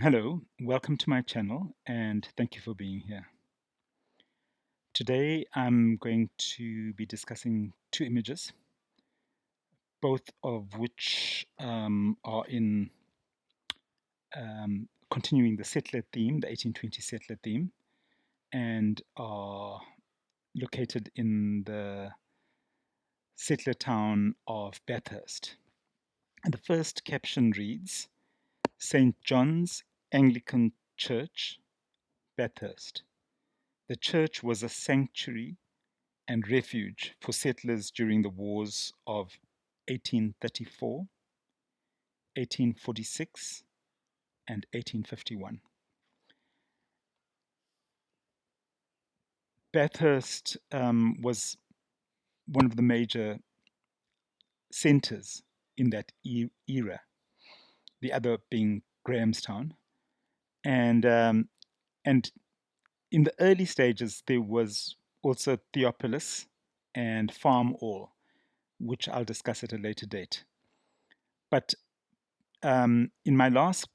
Hello, welcome to my channel and thank you for being here. Today I'm going to be discussing two images, both of which are in continuing the settler theme, the 1820 settler theme, and are located in the settler town of Bathurst. And the first caption reads, St. John's Anglican Church, Bathurst. The church was a sanctuary and refuge for settlers during the wars of 1834, 1846, and 1851. Bathurst was one of the major centres in that era, the other being Grahamstown. And in the early stages, there was also Theopolis and Farm All, which I'll discuss at a later date. But in my last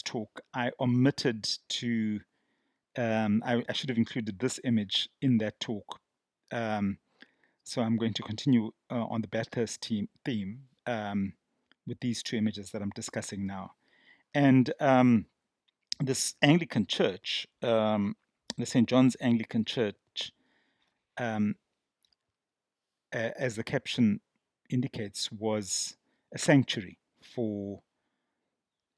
talk, I omitted to. I should have included this image in that talk. So I'm going to continue on the Bathurst theme with these two images that I'm discussing now. And this Anglican church, the St. John's Anglican Church, um, as the caption indicates, was a sanctuary for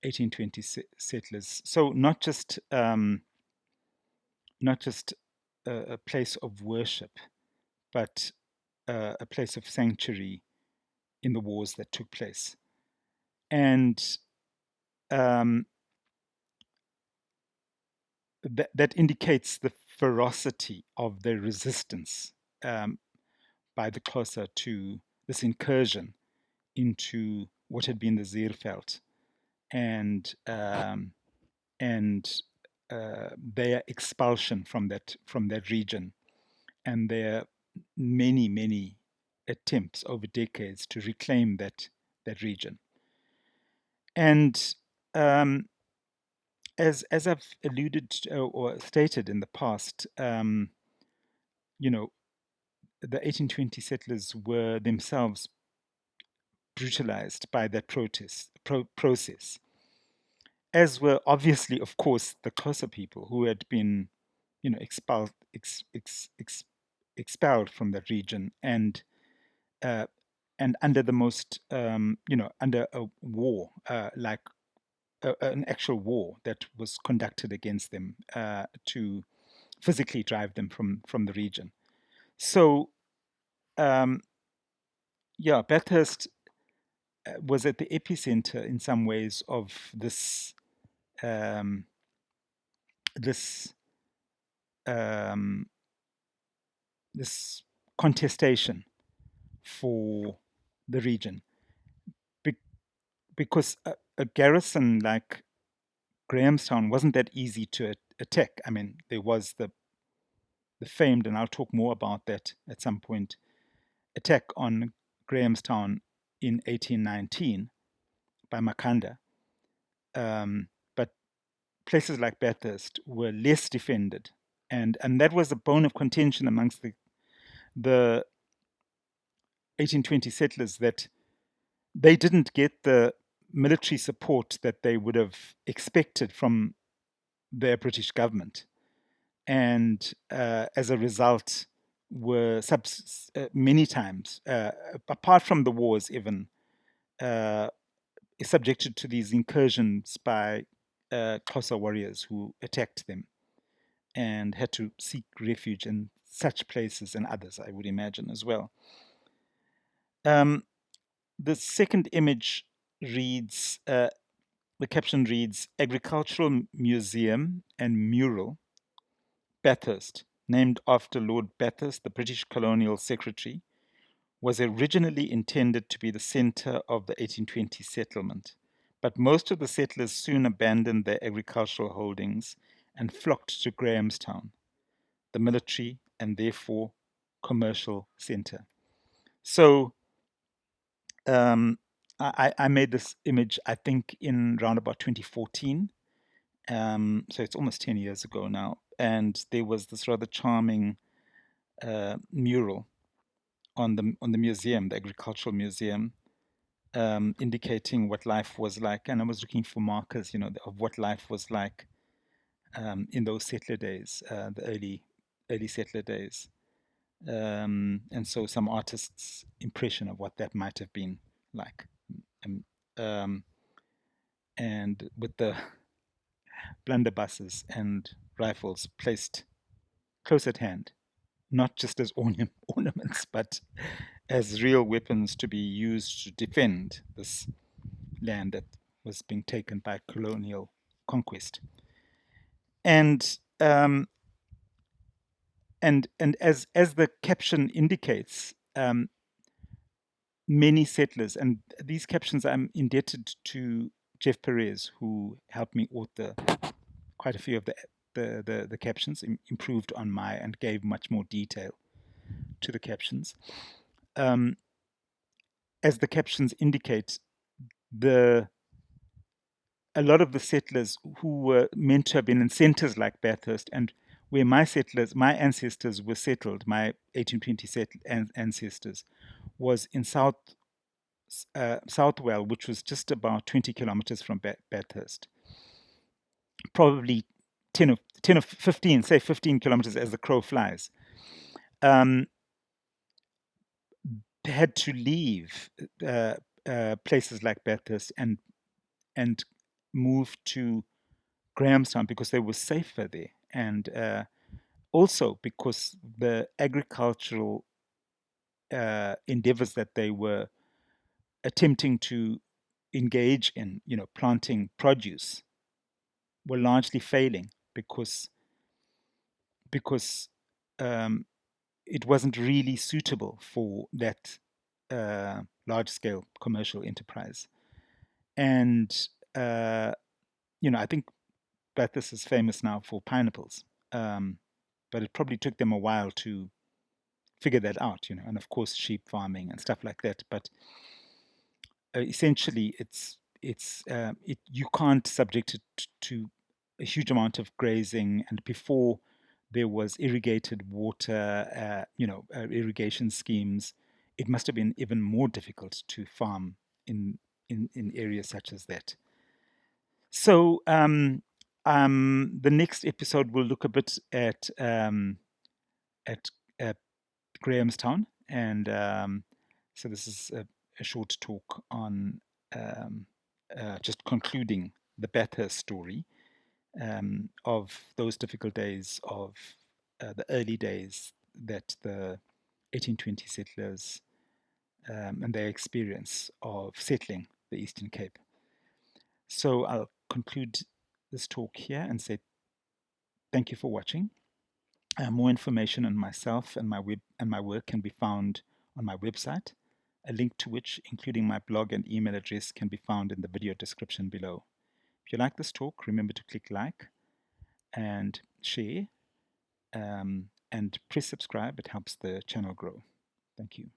1820 settlers. So not just a place of worship, but a place of sanctuary in the wars that took place. And um, that indicates the ferocity of the resistance um, by the Xhosa to this incursion into what had been the Zeerveld and their expulsion from that region, and their many attempts over decades to reclaim that region. And as I've alluded to, or stated in the past, you know, the 1820 settlers were themselves brutalized by that process, as were obviously, of course, the Xhosa people who had been, expelled from that region uh, and under the most, under a war, like an actual war that was conducted against them to physically drive them from the region. So, um, yeah, Bathurst was at the epicenter in some ways of um, this um, this contestation for the region, Be- because a garrison like Grahamstown wasn't that easy to attack. I mean, there was the famed, and I'll talk more about that at some point, attack on Grahamstown in 1819 by Makhanda. But places like Bathurst were less defended, and that was a bone of contention amongst the 1820 settlers, that they didn't get the military support that they would have expected from their British government, and as a result, were many times, apart from the wars, even uh, subjected to these incursions by Xhosa warriors who attacked them and had to seek refuge in such places and others, I would imagine, as well. Um, the second image reads, the caption reads, Agricultural Museum and Mural, Bathurst, named after Lord Bathurst, the British colonial secretary, was originally intended to be the center of the 1820 settlement, but most of the settlers soon abandoned their agricultural holdings and flocked to Grahamstown, the military and therefore commercial center. So, um, I made this image, I think, in around about 2014. So it's almost 10 years ago now. And there was this rather charming mural on the museum, the agricultural museum, indicating what life was like. And I was looking for markers, of what life was like in those settler days, the early settler days. And so some artist's impression of what that might have been like. Um, um, and with the blunderbusses and rifles placed close at hand, not just as ornaments, but as real weapons to be used to defend this land that was being taken by colonial conquest. And and as the caption indicates, many settlers, and these captions I'm indebted to Jeff Perez, who helped me author quite a few of the captions, improved on my and gave much more detail to the captions. Um, as the captions indicate, the a lot of the settlers who were meant to have been in centers like Bathurst, and where my ancestors were settled, my 1820 ancestors, was in Southwell, which was just about 20 kilometers from Bathurst, probably 10 or 15, say 15 kilometers as the crow flies. Um, had to leave places like Bathurst and move to Grahamstown because they were safer there, and also because the agricultural endeavors that they were attempting to engage in, planting produce, were largely failing because um, it wasn't really suitable for that large scale commercial enterprise. And uh, I think Bathurst is famous now for pineapples, um, but it probably took them a while to figure that out, and of course sheep farming and stuff like that. But essentially, you can't subject it to a huge amount of grazing, and before there was irrigated water, irrigation schemes, it must have been even more difficult to farm in in areas such as that. So the next episode will look a bit at Grahamstown, and so this is a short talk on um, just concluding the Bathurst story of those difficult days of the early days that the 1820 settlers and their experience of settling the Eastern Cape. So I'll conclude this talk here and say thank you for watching. More information on myself and my work can be found on my website, a link to which, including my blog and email address, can be found in the video description below. If you like this talk, remember to click like and share, and press subscribe. It helps the channel grow. Thank you.